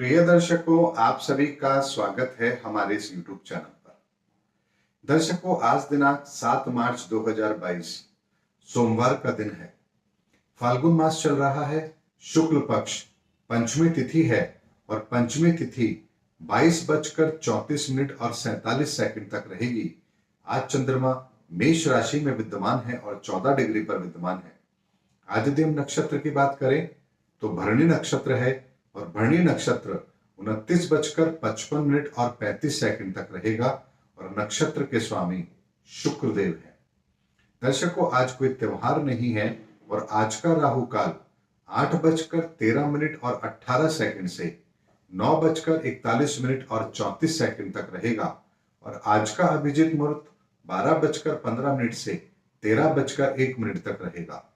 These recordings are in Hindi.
प्रिय दर्शकों, आप सभी का स्वागत है हमारे इस YouTube चैनल पर। दर्शकों, आज दिनांक 7 मार्च 2022 सोमवार का दिन है। फाल्गुन मास चल रहा है, शुक्ल पक्ष पंचमी तिथि है और पंचमी तिथि 22:34 और 47 तक रहेगी। आज चंद्रमा मेष राशि में विद्यमान है और 14 डिग्री पर विद्यमान है। आज दिन नक्षत्र की बात करें तो भरणी नक्षत्र है और भरणी नक्षत्र 29:55 और 35 तक रहेगा और नक्षत्र के स्वामी शुक्रदेव है। दर्शकों, आज कोई त्योहार नहीं है और आज का राहु काल 8:13 और 18 से 9:41 और 34 तक रहेगा और आज का अभिजीत मुहूर्त 12:15 से 13:01 तक रहेगा।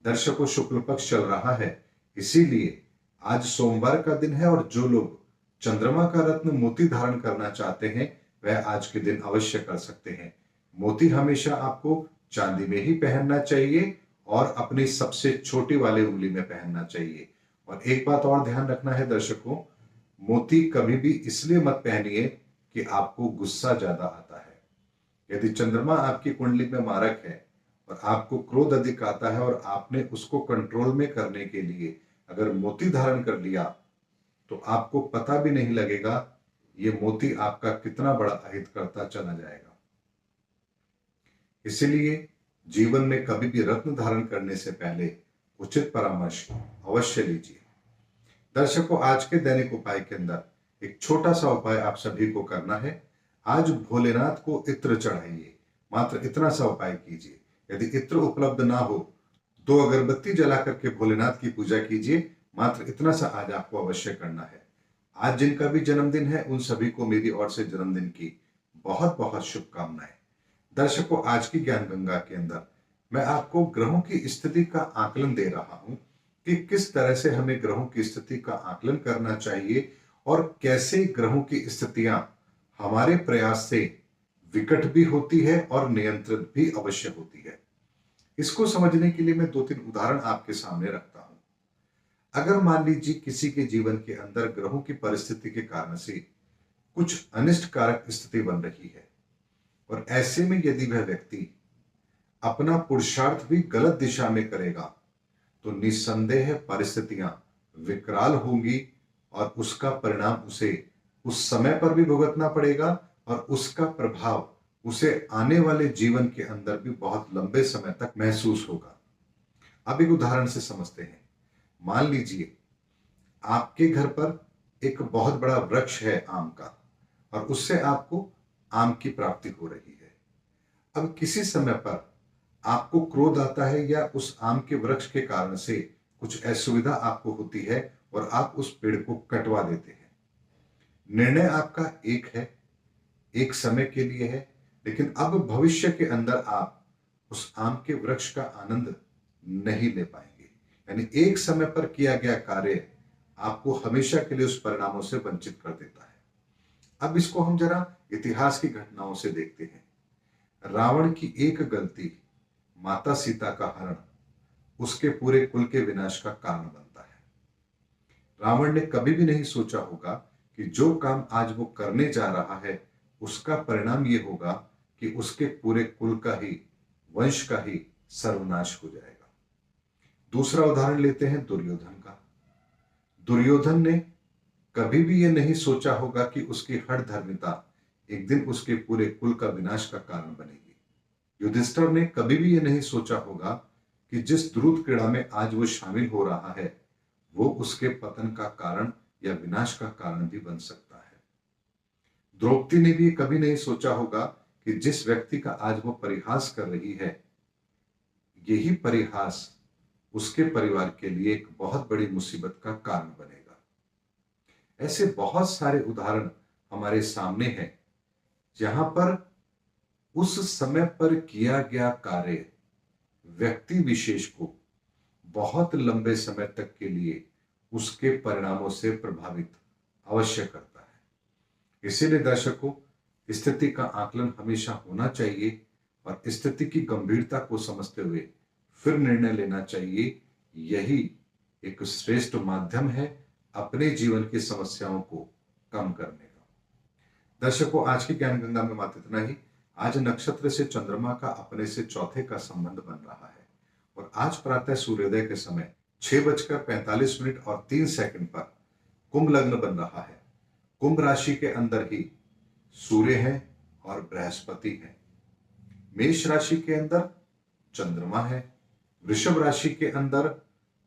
दर्शकों, शुक्ल पक्ष चल रहा है, इसीलिए आज सोमवार का दिन है और जो लोग चंद्रमा का रत्न मोती धारण करना चाहते हैं वह आज के दिन अवश्य कर सकते हैं। मोती हमेशा आपको चांदी में ही पहनना चाहिए और अपनी सबसे छोटी वाली उंगली में पहनना चाहिए। और एक बात और ध्यान रखना है दर्शकों, मोती कभी भी इसलिए मत पहनिए कि आपको गुस्सा ज्यादा आता है। यदि चंद्रमा आपकी कुंडली में मारक है और आपको क्रोध अधिक आता है और आपने उसको कंट्रोल में करने के लिए अगर मोती धारण कर लिया तो आपको पता भी नहीं लगेगा ये मोती आपका कितना बड़ा अहित करता चला जाएगा। इसलिए जीवन में कभी भी रत्न धारण करने से पहले उचित परामर्श अवश्य लीजिए। दर्शकों, आज के दैनिक उपाय के अंदर एक छोटा सा उपाय आप सभी को करना है। आज भोलेनाथ को इत्र चढ़ाइए, मात्र इतना सा उपाय कीजिए। यदि इत्र उपलब्ध ना हो 2 अगरबत्ती जला करके भोलेनाथ की पूजा कीजिए, मात्र इतना सा आज आपको अवश्य करना है। आज जिनका भी जन्मदिन है उन सभी को मेरी ओर से जन्मदिन की बहुत बहुत शुभकामनाएं। दर्शकों, आज की ज्ञान गंगा के अंदर मैं आपको ग्रहों की स्थिति का आकलन दे रहा हूं कि किस तरह से हमें ग्रहों की स्थिति का आकलन करना चाहिए और कैसे ग्रहों की स्थितियां हमारे प्रयास से विकट भी होती है और नियंत्रित भी अवश्य होती है। इसको समझने के लिए मैं 2-3 उदाहरण आपके सामने रखता हूं। अगर मान लीजिए किसी के जीवन के अंदर ग्रहों की परिस्थिति के कारण से कुछ अनिष्ट कारक स्थिति बन रही है और ऐसे में यदि वह व्यक्ति अपना पुरुषार्थ भी गलत दिशा में करेगा तो निस्संदेह परिस्थितियां विकराल होंगी और उसका परिणाम उसे उस समय पर भी भुगतना पड़ेगा और उसका प्रभाव उसे आने वाले जीवन के अंदर भी बहुत लंबे समय तक महसूस होगा। अब एक उदाहरण से समझते हैं। मान लीजिए आपके घर पर एक बहुत बड़ा वृक्ष है आम का और उससे आपको आम की प्राप्ति हो रही है। अब किसी समय पर आपको क्रोध आता है या उस आम के वृक्ष के कारण से कुछ असुविधा आपको होती है और आप उस पेड़ को कटवा देते हैं। निर्णय आपका एक है, एक समय के लिए है, लेकिन अब भविष्य के अंदर आप उस आम के वृक्ष का आनंद नहीं ले पाएंगे। यानी एक समय पर किया गया कार्य आपको हमेशा के लिए उस परिणामों से वंचित कर देता है। अब इसको हम जरा इतिहास की घटनाओं से देखते हैं। रावण की एक गलती, माता सीता का हरण, उसके पूरे कुल के विनाश का कारण बनता है। रावण ने कभी भी नहीं सोचा होगा कि जो काम आज वो करने जा रहा है उसका परिणाम ये होगा कि उसके पूरे कुल का ही, वंश का ही सर्वनाश हो जाएगा। दूसरा उदाहरण लेते हैं दुर्योधन का। दुर्योधन ने कभी भी यह नहीं सोचा होगा कि उसकी हठधर्मिता एक दिन उसके पूरे कुल का विनाश का कारण बनेगी। युधिष्ठिर ने कभी भी यह नहीं सोचा होगा कि जिस द्रुत क्रीड़ा में आज वो शामिल हो रहा है वो उसके पतन का कारण या विनाश का कारण भी बन सकता है। द्रौपदी ने भी कभी नहीं सोचा होगा कि जिस व्यक्ति का आज वो परिहास कर रही है, यही परिहास उसके परिवार के लिए एक बहुत बड़ी मुसीबत का कारण बनेगा। ऐसे बहुत सारे उदाहरण हमारे सामने हैं जहां पर उस समय पर किया गया कार्य व्यक्ति विशेष को बहुत लंबे समय तक के लिए उसके परिणामों से प्रभावित अवश्य करता है। इसीलिए दर्शकों, स्थिति का आकलन हमेशा होना चाहिए और स्थिति की गंभीरता को समझते हुए फिर निर्णय लेना चाहिए। यही एक श्रेष्ठ माध्यम है अपने जीवन की समस्याओं को कम करने का। दर्शकों, आज की ज्ञान गंगा में मात्र इतना ही। आज नक्षत्र से चंद्रमा का अपने से चौथे का संबंध बन रहा है और आज प्रातः सूर्योदय के समय 6:45 और 3 सेकंड पर कुंभ लग्न बन रहा है। कुंभ राशि के अंदर ही सूर्य है और बृहस्पति है। मेष राशि के अंदर चंद्रमा है। वृषभ राशि के अंदर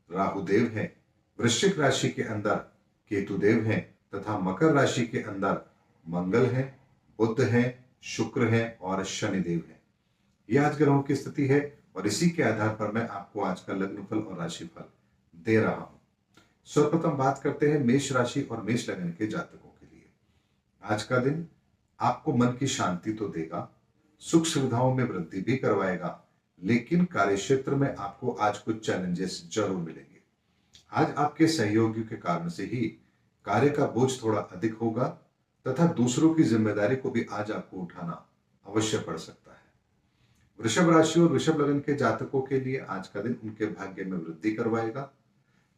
राहुदेव है। वृश्चिक राशि के अंदर केतुदेव है तथा मकर राशि के अंदर मंगल है, बुध है, शुक्र है और शनिदेव है। यह आज ग्रहों की स्थिति है और इसी के आधार पर मैं आपको आज का लग्नफल और राशिफल दे रहा हूं। सर्वप्रथम बात करते हैं मेष राशि और मेष लग्न के जातकों के लिए। आज का दिन आपको मन की शांति तो देगा, सुख सुविधाओं में वृद्धि भी करवाएगा, लेकिन कार्यक्षेत्र में आपको आज कुछ चैलेंजेस जरूर मिलेंगे। आज आपके सहयोगियों के कारण से ही कार्य का बोझ थोड़ा अधिक होगा तथा दूसरों की जिम्मेदारी को भी आज आपको उठाना अवश्य पड़ सकता है। वृषभ राशि और वृषभ लग्न के जातकों के लिए आज का दिन उनके भाग्य में वृद्धि करवाएगा।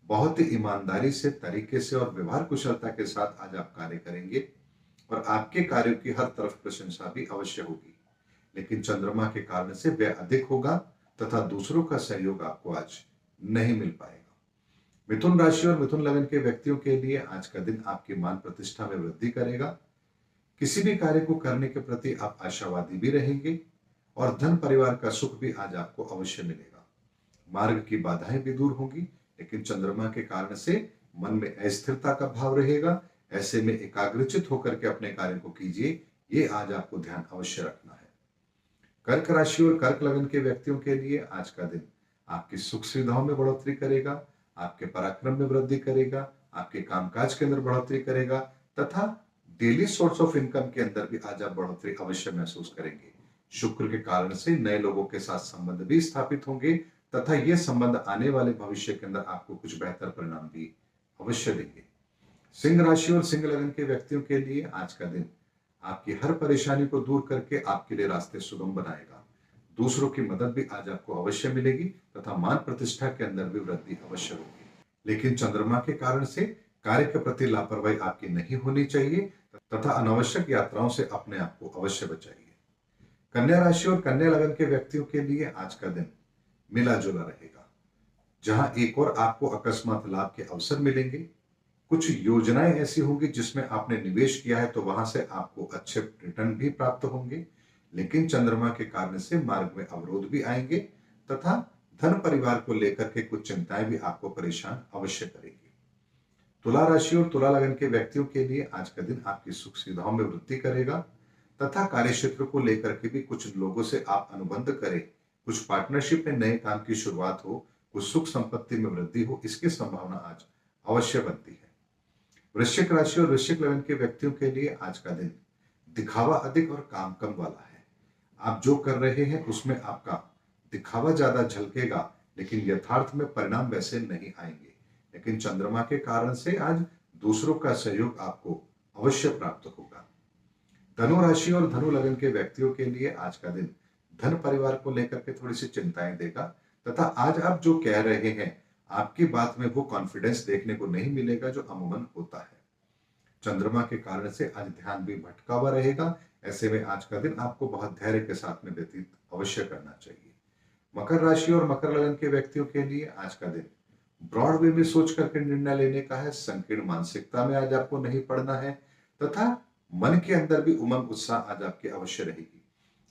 बहुत ही ईमानदारी से, तरीके से और व्यवहार कुशलता के साथ आज आप कार्य करेंगे और आपके कार्यों की हर तरफ प्रशंसा भी अवश्य होगी, लेकिन चंद्रमा के कारण से व्यय अधिक होगा तथा दूसरों का सहयोग आपको आज नहीं मिल पाएगा। मिथुन राशि और मिथुन लग्न के व्यक्तियों के लिए आज का दिन आपकी मान प्रतिष्ठा में वृद्धि करेगा। किसी भी कार्य को करने के प्रति आप आशावादी भी रहेंगे और धन परिवार का सुख भी आज आपको अवश्य मिलेगा। मार्ग की बाधाएं भी दूर होंगी, लेकिन चंद्रमा के कारण से मन में अस्थिरता का भाव रहेगा। ऐसे में एकाग्रचित होकर के अपने कार्य को कीजिए, ये आज आपको ध्यान अवश्य रखना है। कर्क राशि और कर्क लग्न के व्यक्तियों के लिए आज का दिन आपकी सुख सुविधाओं में बढ़ोतरी करेगा, आपके पराक्रम में वृद्धि करेगा, आपके कामकाज के अंदर बढ़ोतरी करेगा तथा डेली सोर्स ऑफ इनकम के अंदर भी आज आप बढ़ोतरी अवश्य महसूस करेंगे। शुक्र के कारण से नए लोगों के साथ संबंध भी स्थापित होंगे तथा ये संबंध आने वाले भविष्य के अंदर आपको कुछ बेहतर परिणाम भी अवश्य देंगे। सिंह राशि और सिंह लग्न के व्यक्तियों के लिए आज का दिन आपकी हर परेशानी को दूर करके आपके लिए रास्ते सुगम बनाएगा। दूसरों की मदद भी आज आपको अवश्य मिलेगी तथा मान प्रतिष्ठा के अंदर भी वृद्धि अवश्य होगी, लेकिन चंद्रमा के कारण से कार्य के प्रति लापरवाही आपकी नहीं होनी चाहिए तथा अनावश्यक यात्राओं से अपने आप को अवश्य बचाइए। कन्या राशि और कन्या लग्न के व्यक्तियों के लिए आज का दिन मिला जुला रहेगा, जहां एक और आपको अकस्मात लाभ के अवसर मिलेंगे। कुछ योजनाएं ऐसी होंगी जिसमें आपने निवेश किया है तो वहां से आपको अच्छे रिटर्न भी प्राप्त होंगे, लेकिन चंद्रमा के कारण से मार्ग में अवरोध भी आएंगे तथा धन परिवार को लेकर के कुछ चिंताएं भी आपको परेशान अवश्य करेगी। तुला राशि और तुला लग्न के व्यक्तियों के लिए आज का दिन आपकी सुख सुविधाओं में वृद्धि करेगा तथा कार्यक्षेत्र को लेकर के भी कुछ लोगों से आप अनुबंध करें, कुछ पार्टनरशिप में नए काम की शुरुआत हो, कुछ सुख संपत्ति में वृद्धि हो, इसकी संभावना आज अवश्य बनती है। वृश्चिक राशि और वृश्चिक लग्न के व्यक्तियों के लिए आज का दिन दिखावा अधिक और काम कम वाला है। आप जो कर रहे हैं उसमें आपका दिखावा ज्यादा झलकेगा, लेकिन यथार्थ में परिणाम वैसे नहीं आएंगे, लेकिन चंद्रमा के कारण से आज दूसरों का सहयोग आपको अवश्य प्राप्त होगा। धनु राशि और धनु लग्न के व्यक्तियों के लिए आज का दिन धन परिवार को लेकर के थोड़ी सी चिंताएं देगा तथा आज आप जो कह रहे हैं आपकी बात में वो कॉन्फिडेंस देखने को नहीं मिलेगा जो अमूमन होता है। चंद्रमा के कारण से आज ध्यान भी भटका हुआ रहेगा। ऐसे में आज का दिन आपको बहुत धैर्य के साथ में व्यतीत अवश्य करना चाहिए। मकर राशि और मकर लग्न के व्यक्तियों के लिए आज का दिन ब्रॉड वे में सोच करके निर्णय लेने का है। संकीर्ण मानसिकता में आज आपको नहीं पड़ना है तथा मन के अंदर भी उमंग उत्साह आज आपकी अवश्य रहेगी,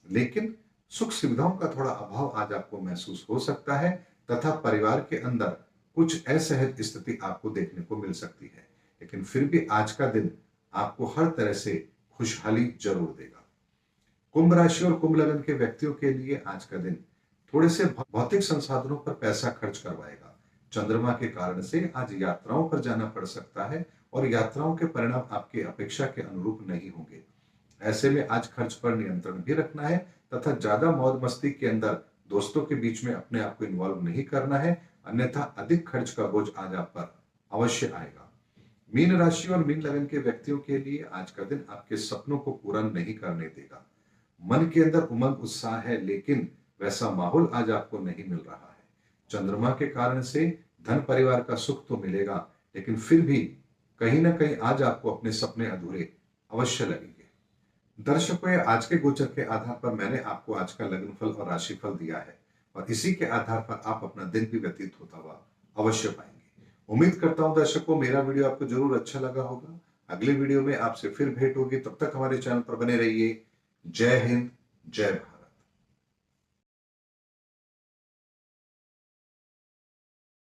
लेकिन सुख सुविधाओं का थोड़ा अभाव आज आपको महसूस हो सकता है तथा परिवार के अंदर कुछ असहज स्थिति आपको देखने को मिल सकती है, लेकिन फिर भी आज का दिन आपको हर तरह से खुशहाली जरूर देगा। कुंभ राशि और कुंभ लग्न के व्यक्तियों के लिए आज का दिन थोड़े से भौतिक संसाधनों पर पैसा खर्च करवाएगा। चंद्रमा के कारण से आज यात्राओं पर जाना पड़ सकता है और यात्राओं के परिणाम आपकी अपेक्षा के अनुरूप नहीं होंगे। ऐसे में आज खर्च पर नियंत्रण भी रखना है तथा ज्यादा मौज मस्ती के अंदर दोस्तों के बीच में अपने आप को इन्वॉल्व नहीं करना है, अन्यथा अधिक खर्च का बोझ आज आप पर अवश्य आएगा। मीन राशि और मीन लग्न के व्यक्तियों के लिए आज का दिन आपके सपनों को पूरा नहीं करने देगा। मन के अंदर उमंग उत्साह है, लेकिन वैसा माहौल आज आपको नहीं मिल रहा है। चंद्रमा के कारण से धन परिवार का सुख तो मिलेगा, लेकिन फिर भी कहीं ना कहीं आज आपको अपने सपने अधूरे अवश्य लगेंगे। दर्शकों, ये आज के गोचर के आधार पर मैंने आपको आज का लग्नफल और राशिफल दिया है और इसी के आधार पर आप अपना दिन भी व्यतीत होता हुआ अवश्य पाएंगे। उम्मीद करता हूं दर्शकों मेरा वीडियो आपको जरूर अच्छा लगा होगा। अगले वीडियो में आपसे फिर भेंट होगी, तब तक हमारे चैनल पर बने रहिए। जय हिंद, जय भारत।